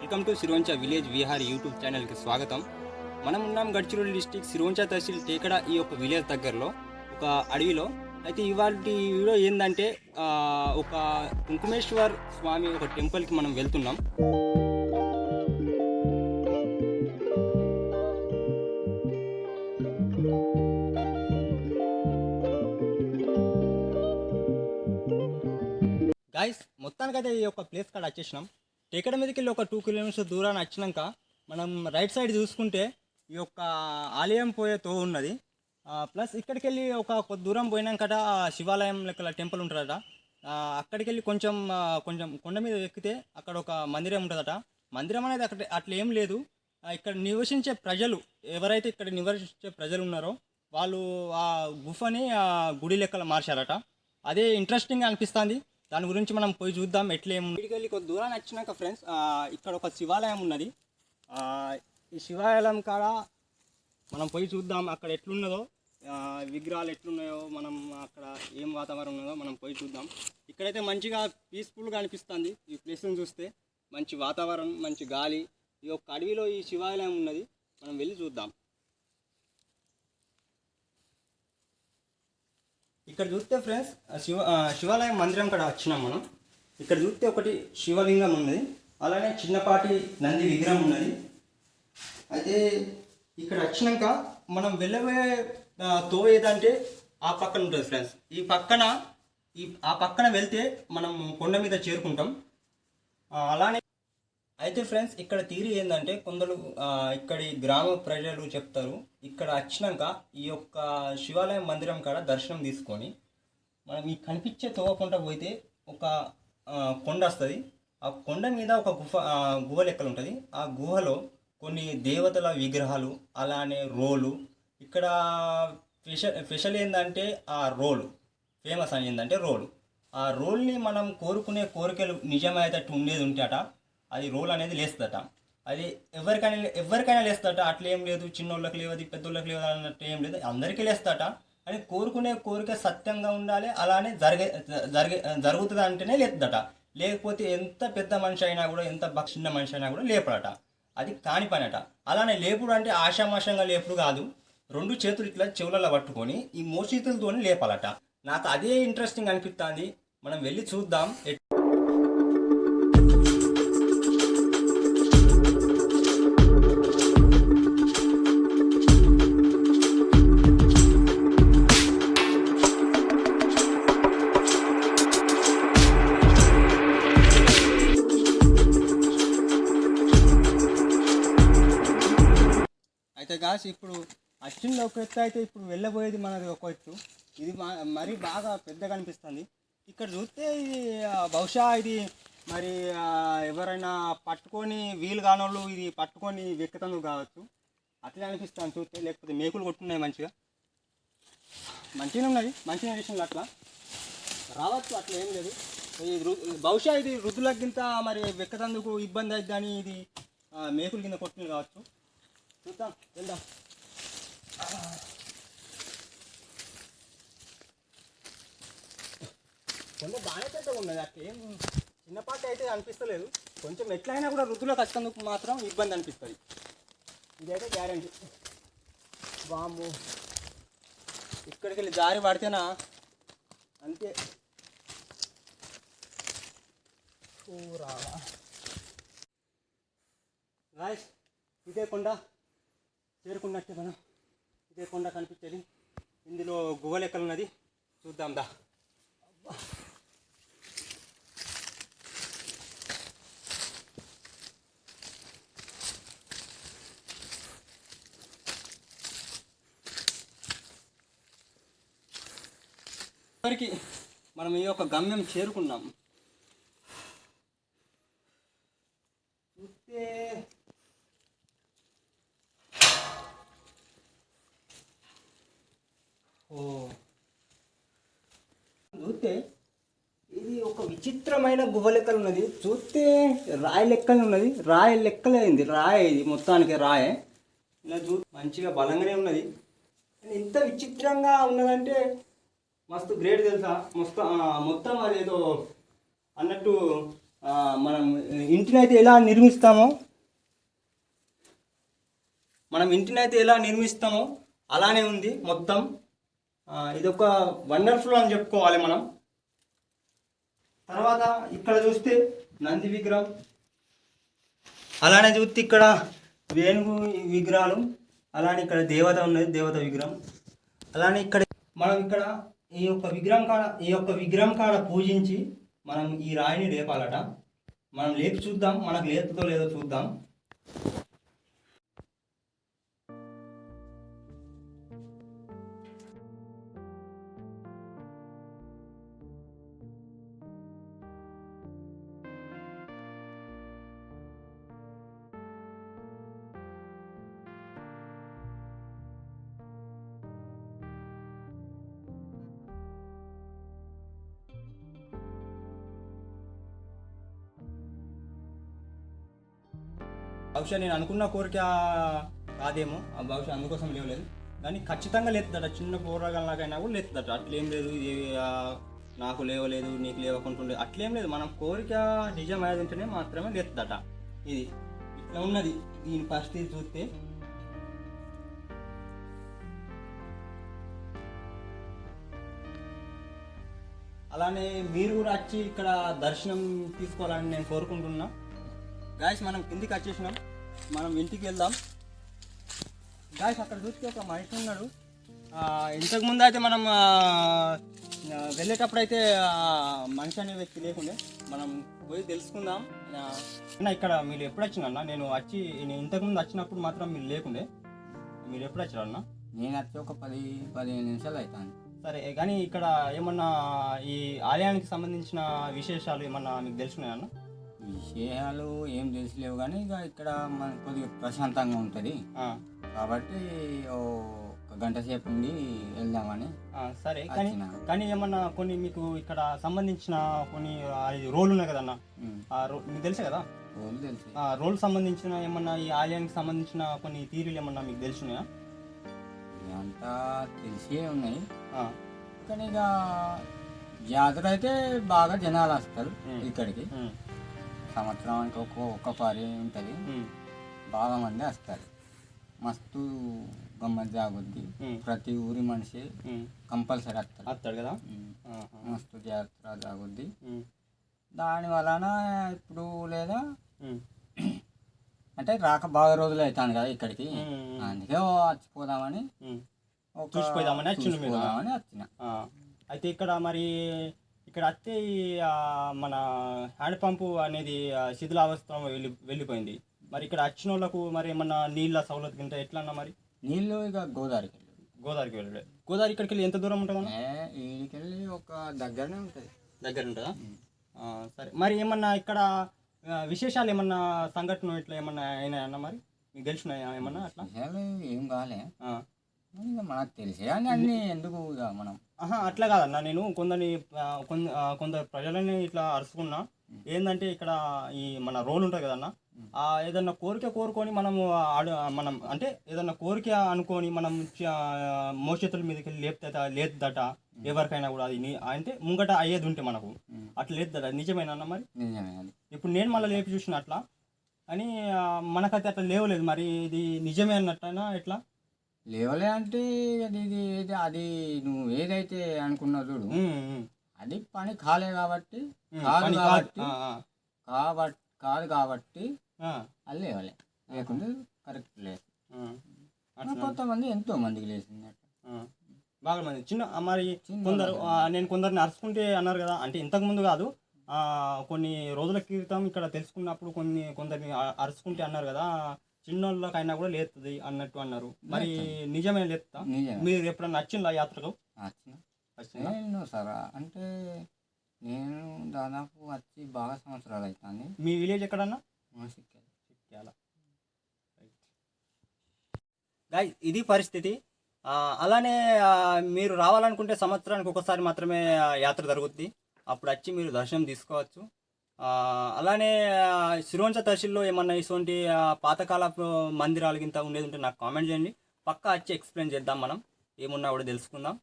Welcome to Sironcha village Vihar YouTube ఛానల్కి స్వాగతం. మనం ఉన్నాం గడ్చిరోలి డిస్టిక్ సిరోంచా తహసీల్ టేకడ ఈ యొక్క విలేజ్ దగ్గరలో ఒక అడవిలో. అయితే ఇవాళ వీడియో ఏంటంటే ఒక కుంకుమేశ్వర్ స్వామి ఒక టెంపుల్కి మనం వెళ్తున్నాం. గాయస్ మొత్తానికైతే ఈ యొక్క ప్లేస్ కాడ వచ్చేసినాం. టేకడ మీదకి వెళ్ళి ఒక 2 కిలోమీటర్స్ దూరాన్ని వచ్చినాక మనం రైట్ సైడ్ చూసుకుంటే ఈ యొక్క ఆలయం పోయే తో ఉన్నది. ప్లస్ ఇక్కడికి వెళ్ళి ఒక దూరం పోయినాకట శివాలయం లెక్కల టెంపుల్ ఉంటుందట. అక్కడికి వెళ్ళి కొంచెం కొండ మీద ఎక్కితే అక్కడ ఒక మందిరం ఉంటుందట. మందిరం అనేది అట్లా ఏం లేదు. ఇక్కడ నివసించే ప్రజలు ఎవరైతే ఇక్కడ నివసించే ప్రజలు ఉన్నారో వాళ్ళు ఆ గుఫని గుడి లెక్కల మార్చారట. అదే ఇంట్రెస్టింగ్ అనిపిస్తుంది. దాని గురించి మనం పోయి చూద్దాం ఎట్లేము. ఇక్కడికి వెళ్ళి కొద్ది దూరాన్ని వచ్చినాక ఫ్రెండ్స్ ఇక్కడ ఒక శివాలయం ఉన్నది. ఈ శివాలయం కాడ మనం పోయి చూద్దాం అక్కడ ఎట్లున్నదో, విగ్రహాలు ఎట్లున్నాయో, మనం అక్కడ ఏం వాతావరణం ఉన్నదో మనం పోయి చూద్దాం. ఇక్కడైతే మంచిగా పీస్ఫుల్గా అనిపిస్తుంది. ఈ ప్లేస్ని చూస్తే మంచి వాతావరణం, మంచి గాలి. ఈ యొక్క అడవిలో ఈ శివాలయం ఉన్నది. మనం వెళ్ళి చూద్దాం. ఇక్కడ చూస్తే ఫ్రెండ్స్ శివాలయం మందిరం కూడా వచ్చినాం మనం. ఇక్కడ చూస్తే ఒకటి శివలింగం ఉన్నది, అలానే చిన్నపాటి నంది విగ్రహం ఉన్నది. అయితే ఇక్కడ వచ్చినాక మనం వెళ్ళబోయే తో ఏదంటే ఆ పక్కన ఉంటుంది ఫ్రెండ్స్. ఆ పక్కన వెళ్తే మనం కొండ మీద చేరుకుంటాం. అలానే అయితే ఫ్రెండ్స్ ఇక్కడ థియరీ ఏంటంటే కొందరు ఇక్కడి గ్రామ ప్రజలు చెప్తారు, ఇక్కడ వచ్చినాక ఈ యొక్క శివాలయం మందిరం కాడ దర్శనం తీసుకొని మనం ఈ కనిపించే తోవకుండా పోతే ఒక కొండ వస్తుంది. ఆ కొండ మీద ఒక గుహ లెక్కలు ఉంటుంది. ఆ గుహలో కొన్ని దేవతల విగ్రహాలు, అలానే రోలు. ఇక్కడ స్పెషల్ ఏంటంటే ఆ రోలు ఫేమస్ అని ఏంటంటే రోలు. ఆ రోల్ని మనం కోరుకునే కోరికలు నిజమయ్యేటట్టు ఉండేది ఉంటేట అది రోల్ అనేది లేస్తుందట. అది ఎవరికైనా లేస్తుందట. అట్లా ఏం లేదు చిన్నోళ్ళకి లేవది పెద్దోళ్ళకి లేవదు అన్నట్టు ఏం లేదు, అందరికీ లేస్తుందట. అని కోరుకునే కోరిక సత్యంగా ఉండాలి, అలానే జరుగుతుంది అంటేనే లేతుందట. లేకపోతే ఎంత పెద్ద మనిషి అయినా కూడా, ఎంత చిన్న మనిషి అయినా కూడా లేపడట. అది కాని పని అట. అలానే లేపుడు అంటే ఆషామాషంగా లేపుడు కాదు, 2 చేతులు ఇట్లా చెవులలో పట్టుకొని ఈ మోచేతులతో లేపాలట. నాకు అదే ఇంట్రెస్టింగ్ అనిపిస్తుంది. మనం వెళ్ళి చూద్దాం. అయితే గాస్ ఇప్పుడు అచ్చింది ఒక ఎత్తు, అయితే ఇప్పుడు వెళ్ళబోయేది మనది ఒక ఎత్తు. ఇది మరీ బాగా పెద్దగా అనిపిస్తుంది. ఇక్కడ చూస్తే ఇది బహుశా ఇది మరి ఎవరైనా పట్టుకొని వీలు కానోళ్ళు ఇది పట్టుకొని వెక్కుతందుకు కావచ్చు, అట్లే అనిపిస్తుంది చూస్తే. లేకపోతే మేకులు కొట్టున్నాయి, మంచిగానే ఉన్నది, మంచిగా విషయంలో అట్లా రావచ్చు, అట్లా ఏం లేదు. బహుశా ఇది వృద్ధులకు కింద మరి వెక్కతందుకు ఇబ్బంది అవుతుంది అని ఇది మేకుల కింద కొట్టినది కావచ్చు. చూద్దాం, వెళ్దాం. కొంచెం బాగానే పెద్దగా ఉన్నది, అట్లా ఏం చిన్నపాటి అయితే అనిపిస్తలేదు. కొంచెం ఎట్లయినా కూడా వృద్ధులకు వచ్చేందుకు మాత్రం ఇబ్బంది అనిపిస్తుంది. ఇదైతే గ్యారంటీ. బాంబు ఇక్కడికి వెళ్ళి దారి పడితేనా అంతే. గాయ్స్ ఇదే కొండ చేరుకున్నట్టే మనం. ఇదే కొండ కనిపించేది. ఇందులో గుహ లెక్కలు ఉన్నది, చూద్దాం దా. చివరికి మనం ఈ యొక్క గమ్యం చేరుకున్నాం. చూస్తే ఇది ఒక విచిత్రమైన గుహ లెక్కలు ఉన్నది. చూస్తే రాయి లెక్కలు ఉన్నది, రాయి లెక్కలైంది. రాయి ఇది మొత్తానికి రాయే. ఇలా మంచిగా బలంగానే ఉన్నది. ఇంత విచిత్రంగా ఉన్నదంటే మస్తు గ్రేట్ తెలుసా. మొత్తం అది ఏదో అన్నట్టు మనం ఇంటినైతే ఎలా నిర్మిస్తామో అలానే ఉంది మొత్తం. ఇదొక వండర్ఫుల్ అని చెప్పుకోవాలి మనం. తర్వాత ఇక్కడ చూస్తే నంది విగ్రహం, అలానే చూస్తే ఇక్కడ వేణుగు విగ్రహాలు, అలానే ఇక్కడ దేవత ఉన్నది, దేవత విగ్రహం. అలానే ఇక్కడ మనం ఇక్కడ ఈ యొక్క విగ్రహం కాడ పూజించి మనం ఈ రాయిని లేపాలట. మనం లేపి చూద్దాం, మనకు లేపుతో లేదో చూద్దాం. బహుశా నేను అనుకున్న కోరిక కాదేమో, బహుశా అందుకోసం లేవలేదు, కానీ ఖచ్చితంగా లేతుందట. చిన్న పోరగాళ్ళకైనా కూడా లేతుందట. అట్లేం లేదు ఇది నాకు లేవలేదు నీకు లేవకుంటుండే అట్లేం లేదు. మనం కోరిక నిజం అయ్యేదింటేనే మాత్రమే లేతుందట. ఇది ఇట్లా ఉన్నది దీని పరిస్థితి చూస్తే. అలానే మీరు కూడా వచ్చి ఇక్కడ దర్శనం తీసుకోవాలని నేను కోరుకుంటున్నా. గాయస్ మనం కిందికి వచ్చేసినాం, మనం ఇంటికి వెళ్దాం. గాయస్ అక్కడ చూస్తే ఒక మనిషి ఉన్నాడు. ఇంతకుముందు అయితే మనం వెళ్ళేటప్పుడు అయితే మనిషి అనే వ్యక్తి లేకుండే. మనం పోయి తెలుసుకుందాం. ఇక్కడ మీరు ఎప్పుడు వచ్చినా నేను ఇంతకుముందు వచ్చినప్పుడు మాత్రం మీరు లేకుండే. మీరు ఎప్పుడు వచ్చారన్నా? నేను వచ్చి ఒక 10-15 నిమిషాలు అవుతాను. సరే, కానీ ఇక్కడ ఏమన్నా ఈ ఆలయానికి సంబంధించిన విశేషాలు ఏమన్నా మీకు తెలుసుకున్నాయన్నా? విషయాలు ఏం తెలిసిలేవు, కానీ ఇక ఇక్కడ మనకు కొద్దిగా ప్రశాంతంగా ఉంటుంది కాబట్టి ఒక గంట సేపు ఉండి వెళ్దామని. సరే, కానీ ఏమన్నా కొన్ని మీకు ఇక్కడ సంబంధించిన కొన్ని రోల్ ఉన్నాయి కదన్నా, మీకు తెలుసే కదా? రోల్ తెలుసు. రోల్ సంబంధించిన ఏమన్నా ఈ ఆలయానికి సంబంధించిన కొన్ని థీరీలు ఏమన్నా మీకు తెలుసున్నాయా? అంతా తెలిసే ఉన్నాయి, కానీ ఇక జాతర అయితే బాగా జనాలు వస్తారు ఇక్కడికి. సంవత్సరానికి ఒక్క పారి ఉంటుంది, బాగా మంది వస్తారు. మస్తు గమ్మత్ జాగుద్ది. ప్రతి ఊరి మనిషి కంపల్సరీ వస్తాడు కదా. మస్తు జాతర జాగుద్ది. దాని వలన ఇప్పుడు లేదా అంటే రాక బాగా రోజులు అవుతాను కదా ఇక్కడికి, అందుకే వచ్చిపోదామని వచ్చిన. అయితే ఇక్కడ మరి ఇక్కడ వస్తే మన హ్యాండ్ పంపు అనేది శిథిలావస్థ వెళ్ళిపోయింది. మరి ఇక్కడ వచ్చిన వాళ్ళకు మరి ఏమన్నా నీళ్ళ సౌలత్ కింద ఎట్లా అన్నా? మరి నీళ్ళు ఇక గోదావరికి వెళ్ళాడు. గోదావరి ఇక్కడికి వెళ్ళి ఎంత దూరం ఉంటుందన్నా? ఇక్కడికి వెళ్ళి ఒక దగ్గరనే ఉంటుంది. దగ్గర ఉంటుందా? సరే, మరి ఏమన్నా ఇక్కడ విశేషాలు ఏమన్నా సంఘటన ఇట్లా ఏమన్నా అయినాయన్నా? మరి మీకు తెలిసినాయా ఏమన్నా అట్లా? ఏం కాలే, మనకు తెలిసే అని అన్ని ఎందుకు మనం. అట్లా కాదన్నా, నేను కొందరు ప్రజలని ఇట్లా అరుచుకున్నా. ఏంటంటే ఇక్కడ ఈ మన రోల్ ఉంటుంది కదన్నా, ఏదన్నా కోరిక కోరుకొని మనం అంటే ఏదన్నా కోరిక అనుకొని మనం మోచేతుల మీదకి వెళ్ళి లేదట ఎవరికైనా కూడా. అది అంటే ముంగట అయ్యేది ఉంటే మనకు అట్లా లేదట. నిజమేనా అన్న? మరి ఇప్పుడు నేను మళ్ళీ లేపి చూసిన అట్లా అని మనకైతే అట్లా లేవలేదు. మరి ఇది నిజమే అన్నట్టయినా ఎట్లా? లేవలే అంటే అది నువ్వు ఏదైతే అనుకున్నావు చూడు, అది పని కాలే కాబట్టి కాదు కాబట్టి అది లేవలే, లేకుంటే కరెక్ట్ లేదు. కొంతమంది ఎంతో మందికి లేచింది బాగా మంది చిన్న. మరి కొందరు నేను కొందరిని అరుచుకుంటే అన్నారు కదా, అంటే ఇంతకు ముందు కాదు కొన్ని రోజుల క్రితం ఇక్కడ తెలుసుకున్నప్పుడు కొందరిని అరుచుకుంటే అన్నారు కదా, చిన్నోళ్ళకైనా కూడా లేస్తుంది అన్నట్టు అన్నారు. మరి నిజమే లేస్తా? మీరు ఎప్పుడన్నా వచ్చిందా యాత్రకు? వచ్చిన సార్ అంటే నేను దాదాపు వచ్చి బాగా సంవత్సరాలు అవుతుంది. మీ విలేజ్ ఎక్కడన్నా? సిక్కాల. గాయ్ ఇది పరిస్థితి. అలానే మీరు రావాలనుకుంటే సంవత్సరానికి ఒకసారి మాత్రమే యాత్ర జరుగుద్ది. అప్పుడు వచ్చి మీరు దర్శనం తీసుకోవచ్చు. అలానే సిరోంచ తహసీల్లో ఏమన్నా ఇటువంటి పాతకాల మందిరాలు గింత ఉండేది ఉంటే నాకు కామెంట్ చేయండి. పక్కా వచ్చి ఎక్స్ప్లెయిన్ చేద్దాం, మనం ఏమున్నా కూడా తెలుసుకుందాం.